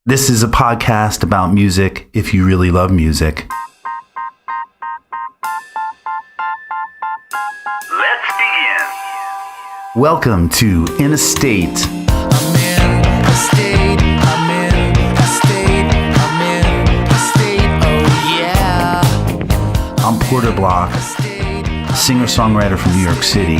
This is a podcast about music if you really love music. Let's begin. Welcome to In a State. I'm in a state, I'm in a state, I'm in a state, oh yeah. I'm Porter Block, singer-songwriter from New York City.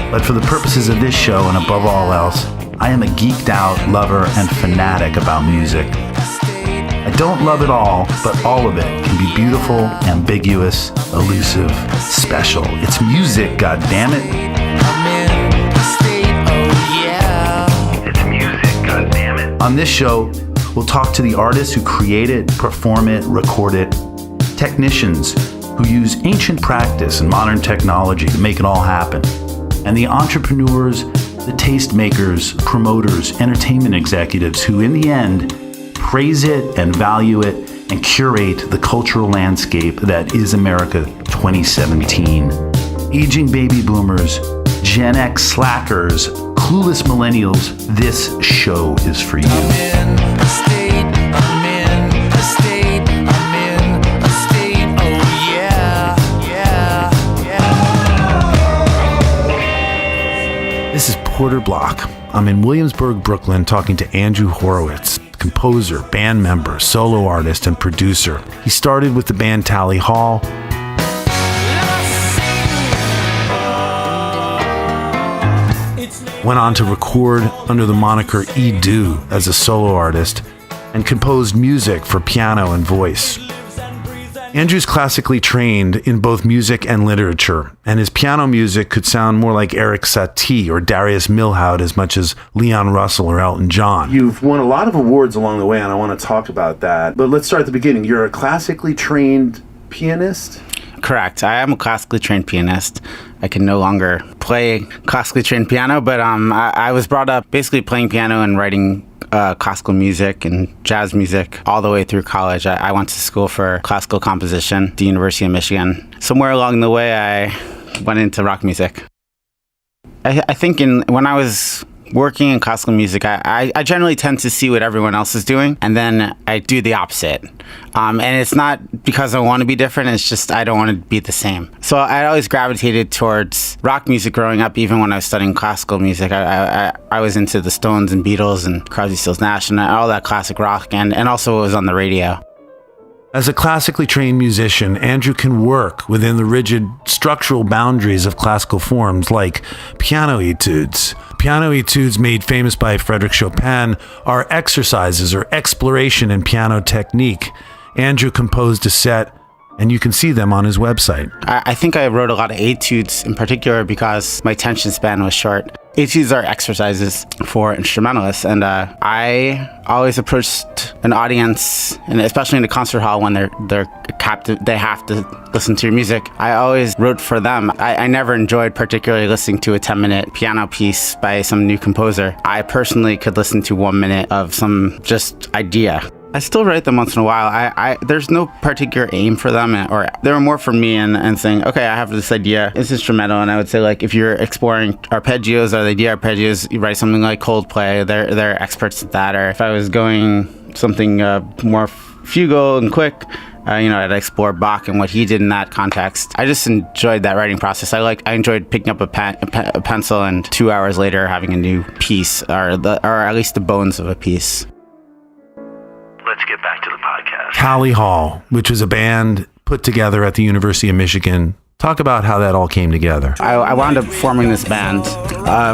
But for the purposes of this show and above all else, I am a geeked out lover and fanatic about music. I don't love it all, but all of it can be beautiful, ambiguous, elusive, special. It's music, goddammit. I'm in a state, oh yeah. It's music, goddammit. On this show, we'll talk to the artists who create it, perform it, record it, technicians who use ancient practice and modern technology to make it all happen, and the entrepreneurs, the tastemakers, promoters, entertainment executives who, in the end, praise it and value it and curate the cultural landscape that is America 2017. Aging baby boomers, Gen X slackers, clueless millennials, this show is for you. I'm in a state, I'm in a state, I'm in a state, oh yeah, yeah, yeah. This is Porter Block. I'm in Williamsburg, Brooklyn, talking to Andrew Horowitz, composer, band member, solo artist, and producer. He started with the band Tally Hall. Went on to record under the moniker E-Do as a solo artist and composed music for piano and voice. Andrew's classically trained in both music and literature, and his piano music could sound more like Eric Satie or Darius Milhaud as much as Leon Russell or Elton John. You've won a lot of awards along the way, and I want to talk about that. But let's start at the beginning. You're a classically trained pianist? Correct. I am a classically trained pianist. I can no longer play classically trained piano, but I was brought up basically playing piano and writing classical music and jazz music all the way through college. I went to school for classical composition at the University of Michigan. Somewhere along the way, I went into rock music. I think when I was working in classical music, I generally tend to see what everyone else is doing, and then I do the opposite. And it's not because I want to be different, it's just I don't want to be the same. So I always gravitated towards rock music growing up, even when I was studying classical music. I was into the Stones and Beatles and Crosby, Stills, Nash and all that classic rock, and also it was on the radio. As a classically trained musician, Andrew can work within the rigid structural boundaries of classical forms like piano etudes. Piano etudes, made famous by Frédéric Chopin, are exercises or exploration in piano technique. Andrew composed a set, and you can see them on his website. I think I wrote a lot of etudes in particular because my attention span was short. Etudes are exercises for instrumentalists, and I always approached an audience, and especially in the concert hall when they're captive, they have to listen to your music. I always wrote for them. I never enjoyed particularly listening to a 10-minute piano piece by some new composer. I personally could listen to 1 minute of some just idea. I still write them once in a while. There's no particular aim for them, or they were more for me and saying, okay, I have this idea. It's instrumental, and I would say, like, if you're exploring arpeggios or the idea of arpeggios, you write something like Coldplay. They're experts at that. Or if I was going something more fugal and quick, I'd explore Bach and what he did in that context. I just enjoyed that writing process. I enjoyed picking up a pencil and 2 hours later having a new piece, or at least the bones of a piece. Let's get back to the podcast. Tally Hall, which was a band put together at the University of Michigan. Talk about how that all came together. I wound up forming this band.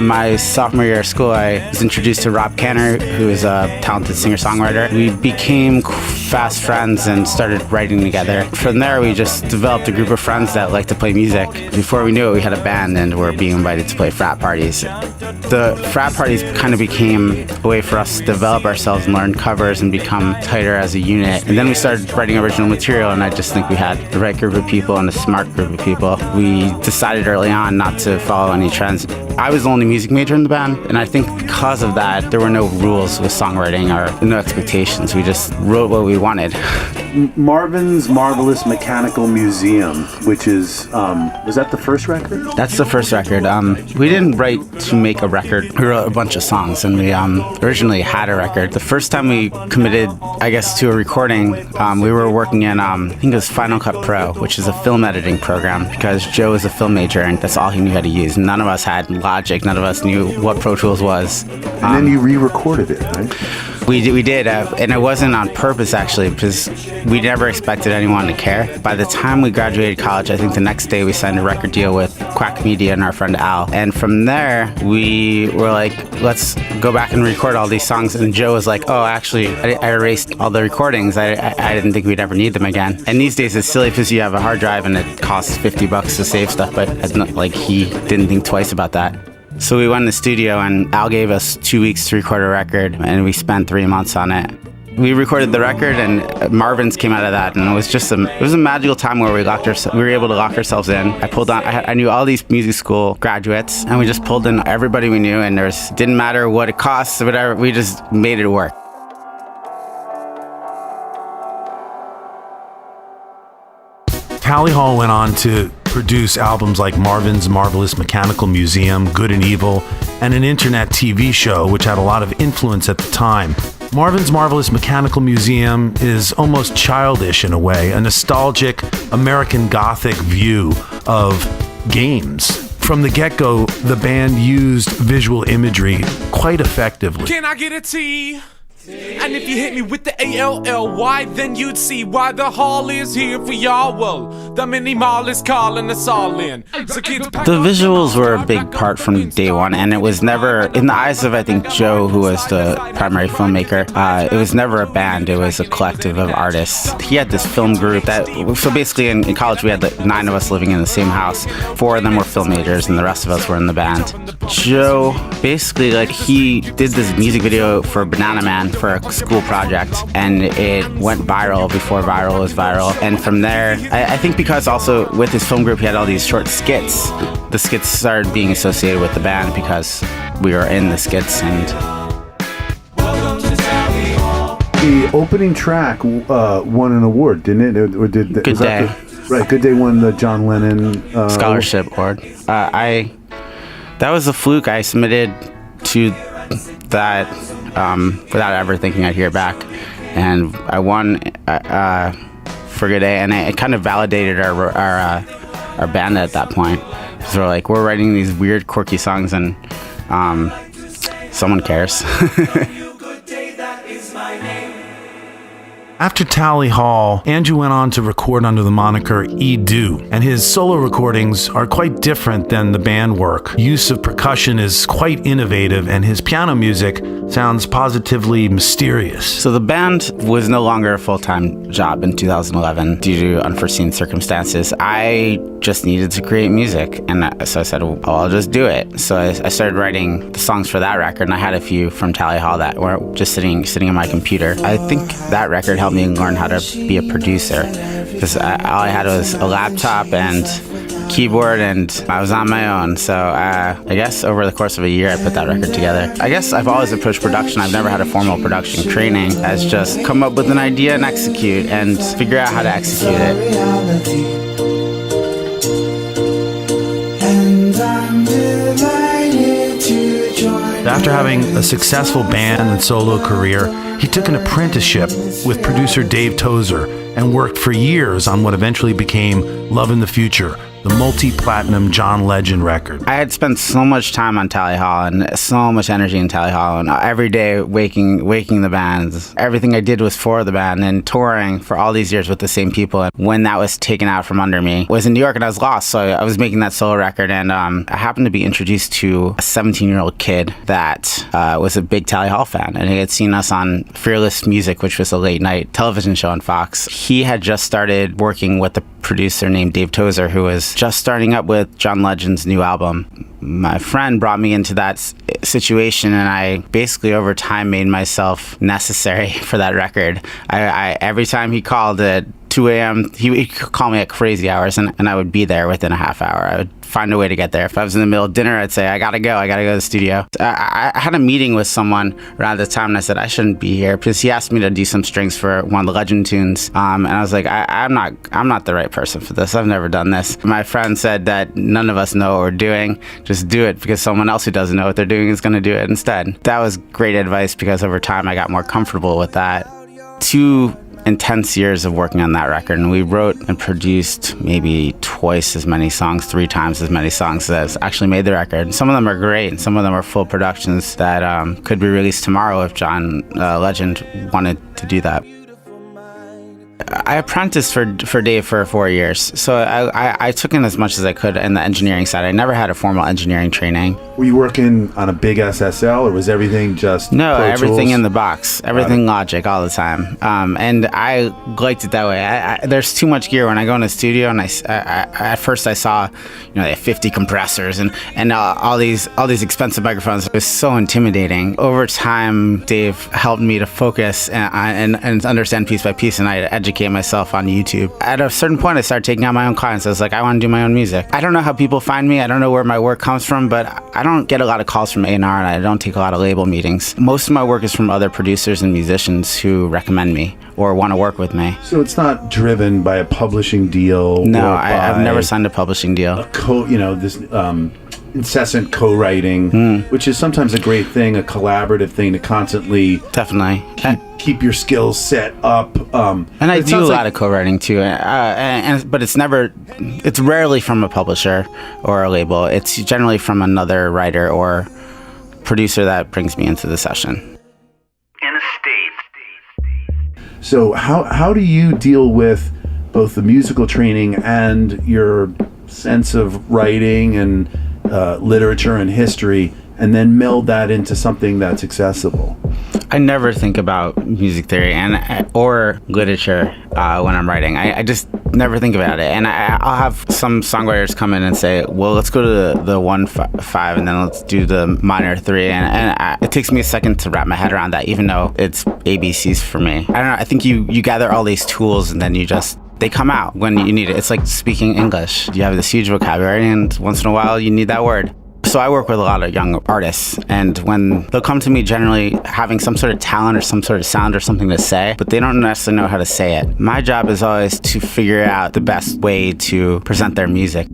My sophomore year of school, I was introduced to Rob Canner, who is a talented singer-songwriter. We became fast friends and started writing together. From there, we just developed a group of friends that liked to play music. Before we knew it, we had a band and were being invited to play frat parties. The frat parties kind of became a way for us to develop ourselves and learn covers and become tighter as a unit. And then we started writing original material, and I just think we had the right group of people and a smart group of people people. We decided early on not to follow any trends. I was the only music major in the band, and I think because of that, there were no rules with songwriting or no expectations. We just wrote what we wanted. Marvin's Marvelous Mechanical Museum, which is, was that the first record? That's the first record. We didn't write to make a record. We wrote a bunch of songs, and we originally had a record. The first time we committed, I guess, to a recording, we were working in, I think it was Final Cut Pro, which is a film editing program, because Joe is a film major, and that's all he knew how to use. None of us had Logic. None of us knew what Pro Tools was. And then you re-recorded it, right? We did, and it wasn't on purpose, actually, because we never expected anyone to care. By the time we graduated college, I think the next day we signed a record deal with Quack Media and our friend Al. And from there, we were like, let's go back and record all these songs. And Joe was like, oh, actually, I erased all the recordings. I didn't think we'd ever need them again. And these days, it's silly because you have a hard drive and it costs $50 to save stuff, but it's not like he didn't think twice about that. So we went in the studio, and Al gave us 2 weeks to record a record, and we spent 3 months on it. We recorded the record, and Marvin's came out of that, and it was just a magical time where we were able to lock ourselves in. I knew all these music school graduates, and we just pulled in everybody we knew, and didn't matter what it costs, whatever, we just made it work. Tally Hall went on to produce albums like Marvin's Marvelous Mechanical Museum, Good and Evil, and an internet TV show which had a lot of influence at the time. Marvin's Marvelous Mechanical Museum is almost childish in a way, a nostalgic American Gothic view of games. From the get-go, the band used visual imagery quite effectively. Can I get a T? And if you hit me with the ALLY, then you'd see why the hall is here for y'all. Well, the mini mall is calling us all in. So kids, The visuals were a big part from day one, and it was never, in the eyes of, I think, Joe, who was the primary filmmaker, it was never a band, it was a collective of artists. He had this film group so basically in college we had like 9 of us living in the same house. 4 of them were film majors, and the rest of us were in the band. Joe, basically, like, he did this music video for Banana Man for a school project, and it went viral before viral was viral. And from there, I think because also with his film group he had all these short skits, the skits started being associated with the band because we were in the skits. And the opening track won an award, didn't it? Or did Good Day. Right, Good Day won the John Lennon Scholarship Award. That was a fluke. I submitted to that without ever thinking I'd hear back, and I won for Good Day, and it kind of validated our band at that point. So we're writing these weird, quirky songs, and someone cares. After Tally Hall, Andrew went on to record under the moniker E-Do, and his solo recordings are quite different than the band work. Use of percussion is quite innovative, and his piano music sounds positively mysterious. So the band was no longer a full-time job in 2011 due to unforeseen circumstances. I just needed to create music, and so I said, well, I'll just do it. So I started writing the songs for that record, and I had a few from Tally Hall that were just sitting on my computer. I think that record helped me learn how to be a producer, because all I had was a laptop and keyboard, and I was on my own. So I guess over the course of a year I put that record together. I guess I've always approached production. I've never had a formal production training, as just come up with an idea and execute, and figure out how to execute it. After having a successful band and solo career, he took an apprenticeship with producer Dave Tozer and worked for years on what eventually became Love in the Future, the multi-platinum John Legend record. I had spent so much time on Tally Hall and so much energy in Tally Hall, and every day waking the bands. Everything I did was for the band, and touring for all these years with the same people. And when that was taken out from under me, I was in New York and I was lost, so I was making that solo record, and I happened to be introduced to a 17-year-old kid that was a big Tally Hall fan, and he had seen us on Fearless Music, which was a late-night television show on Fox. He had just started working with a producer named Dave Tozer, who was just starting up with John Legend's new album. My friend brought me into that situation, and I basically over time made myself necessary for that record. I every time he called to 2 a.m. He could call me at crazy hours, and I would be there within a half hour. I would find a way to get there. If I was in the middle of dinner, I'd say, I gotta go to the studio. I had a meeting with someone around the time, and I said, I shouldn't be here, because he asked me to do some strings for one of the Legend tunes. And I was like, I'm not the right person for this. I've never done this. My friend said that none of us know what we're doing. Just do it, because someone else who doesn't know what they're doing is going to do it instead. That was great advice, because over time I got more comfortable with that. 2 intense years of working on that record, and we wrote and produced maybe twice as many songs, 3 times as many songs as actually made the record. Some of them are great, and some of them are full productions that could be released tomorrow if John Legend wanted to do that. I apprenticed for Dave for 4 years, so I took in as much as I could in the engineering side. I never had a formal engineering training. Were you working on a big SSL, or was everything just No, Pro everything Tools? in the box, everything Logic all the time, and I liked it that way. There's too much gear when I go in the studio, and I at first I saw, they have 50 compressors and all these expensive microphones. It was so intimidating. Over time, Dave helped me to focus and understand piece by piece, and I educate myself on YouTube. At a certain point, I started taking on my own clients. I was like, I want to do my own music. I don't know how people find me. I don't know where my work comes from, but I don't get a lot of calls from A&R, and I don't take a lot of label meetings. Most of my work is from other producers and musicians who recommend me or want to work with me. So it's not driven by a publishing deal. No, or I've by never signed a publishing deal. This incessant co-writing, which is sometimes a great thing, a collaborative thing to constantly Definitely. keep your skills set up. And I do a lot of co-writing too, but it's rarely from a publisher or a label. It's generally from another writer or producer that brings me into the session. In a state. So how do you deal with both the musical training and your sense of writing and literature and history, and then meld that into something that's accessible? I never think about music theory or literature when I'm writing. I just never think about it. And I'll have some songwriters come in and say, well, let's go to the 1/5 and then let's do the minor 3. And it takes me a second to wrap my head around that, even though it's ABCs for me. I don't know. I think you gather all these tools and then they come out when you need it. It's like speaking English. You have this huge vocabulary, and once in a while you need that word. So I work with a lot of young artists, and when they'll come to me generally having some sort of talent or some sort of sound or something to say, but they don't necessarily know how to say it. My job is always to figure out the best way to present their music.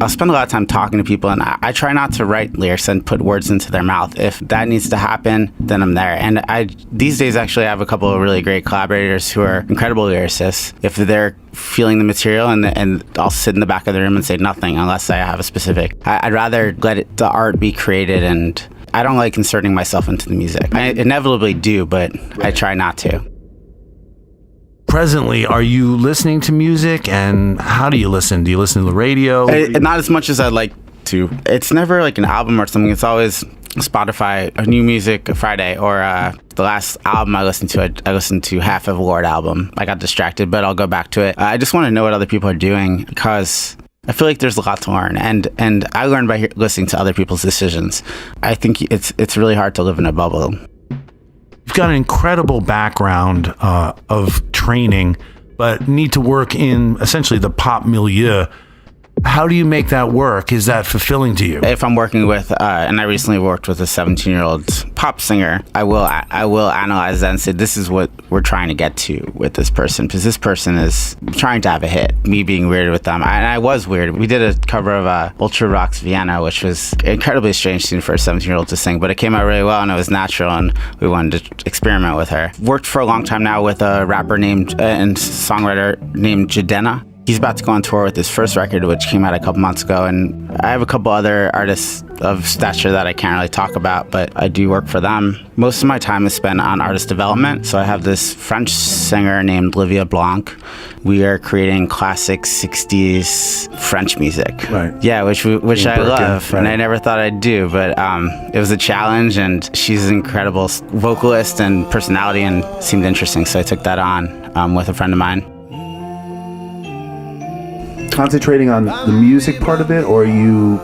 I'll spend a lot of time talking to people, and I try not to write lyrics and put words into their mouth. If that needs to happen, then I'm there. And these days, actually, I have a couple of really great collaborators who are incredible lyricists. If they're feeling the material, and I'll sit in the back of the room and say nothing unless I have a specific. I'd rather let the art be created, and I don't like inserting myself into the music. I inevitably do, but I try not to. Presently, are you listening to music, and how do you listen? Do you listen to the radio? Not as much as I'd like to. It's never like an album or something. It's always Spotify, a new music Friday, or the last album I listened to half of a Lorde album. I got distracted, but I'll go back to it. I just want to know what other people are doing, because I feel like there's a lot to learn, and I learn by listening to other people's decisions. I think it's really hard to live in a bubble. You've got an incredible background of training, but need to work in essentially the pop milieu. How do you make that work? Is that fulfilling to you? If I'm working with, and I recently worked with a 17-year-old pop singer, I will analyze that and say, this is what we're trying to get to with this person, because this person is trying to have a hit. Me being weird with them, and I was weird. We did a cover of Ultra Rocks Vienna, which was an incredibly strange tune for a 17-year-old to sing, but it came out really well, and it was natural, and we wanted to experiment with her. Worked for a long time now with a rapper named and songwriter named Jadena. He's about to go on tour with his first record, which came out a couple months ago, and I have a couple other artists of stature that I can't really talk about, but I do work for them. Most of my time is spent on artist development, so I have this French singer named Olivia Blanc. We are creating classic 60s French music. Right. Yeah, which I love, right. And I never thought I'd do, but it was a challenge, and she's an incredible vocalist and personality and seemed interesting, so I took that on with a friend of mine. Concentrating on the music part of it, or are you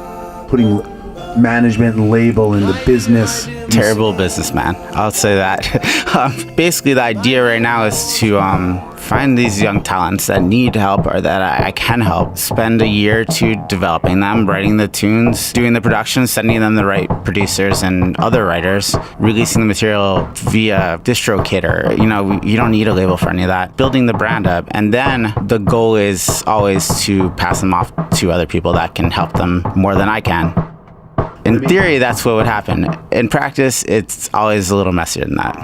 putting management and label and the business terrible businessman. I'll say that. Basically, the idea right now is to find these young talents that need help or that I can help. Spend a year or two developing them, writing the tunes, doing the production, sending them the right producers and other writers, releasing the material via DistroKid or, you don't need a label for any of that. Building the brand up. And then the goal is always to pass them off to other people that can help them more than I can. In theory, that's what would happen. In practice, it's always a little messier than that.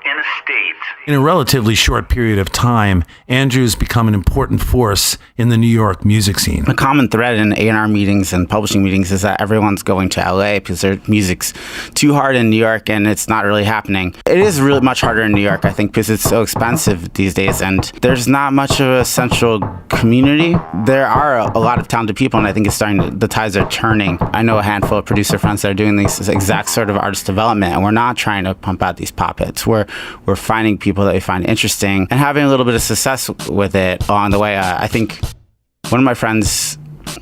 In a state. In a relatively short period of time, Andrew's become an important force in the New York music scene. A common thread in A&R meetings and publishing meetings is that everyone's going to LA because their music's too hard in New York and it's not really happening. It is really much harder in New York, I think, because it's so expensive these days and there's not much of a central community. There are a lot of talented people and I think the tides are turning. I know a handful of producer friends that are doing this exact sort of artist development and we're not trying to pump out these pop hits. We're finding people that we find interesting and having a little bit of success with it along the way. I think one of my friends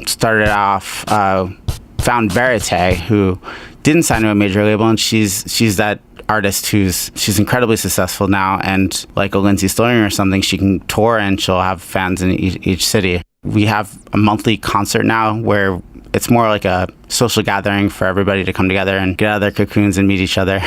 started off, found Verite, who didn't sign to a major label, and she's that artist she's incredibly successful now, and like a Lindsay Stilling or something, she can tour and she'll have fans in each city. We have a monthly concert now where it's more like a social gathering for everybody to come together and get out of their cocoons and meet each other.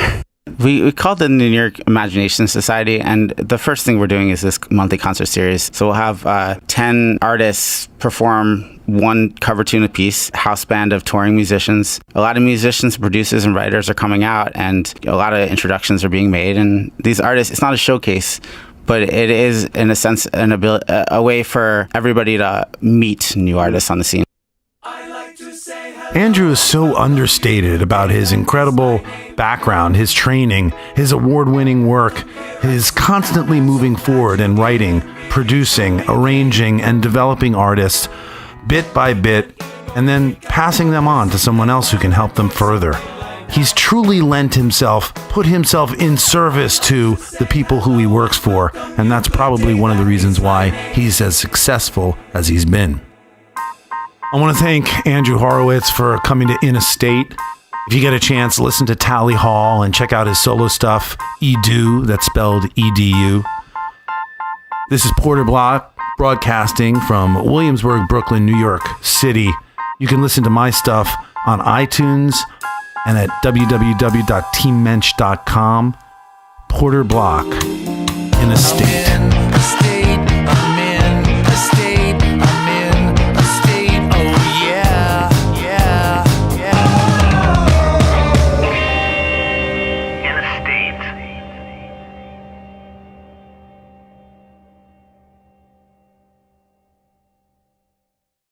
We called it the New York Imagination Society, and the first thing we're doing is this monthly concert series. So we'll have 10 artists perform one cover tune apiece, house band of touring musicians. A lot of musicians, producers, and writers are coming out, and a lot of introductions are being made. And these artists, it's not a showcase, but it is, in a sense, a way for everybody to meet new artists on the scene. Andrew is so understated about his incredible background, his training, his award-winning work, his constantly moving forward and writing, producing, arranging, and developing artists bit by bit, and then passing them on to someone else who can help them further. He's truly put himself in service to the people who he works for, and that's probably one of the reasons why he's as successful as he's been. I want to thank Andrew Horowitz for coming to In a State. If you get a chance, listen to Tally Hall and check out his solo stuff, Edu, that's spelled E-D-U. This is Porter Block, broadcasting from Williamsburg, Brooklyn, New York City. You can listen to my stuff on iTunes and at www.teammensch.com. Porter Block, In a State.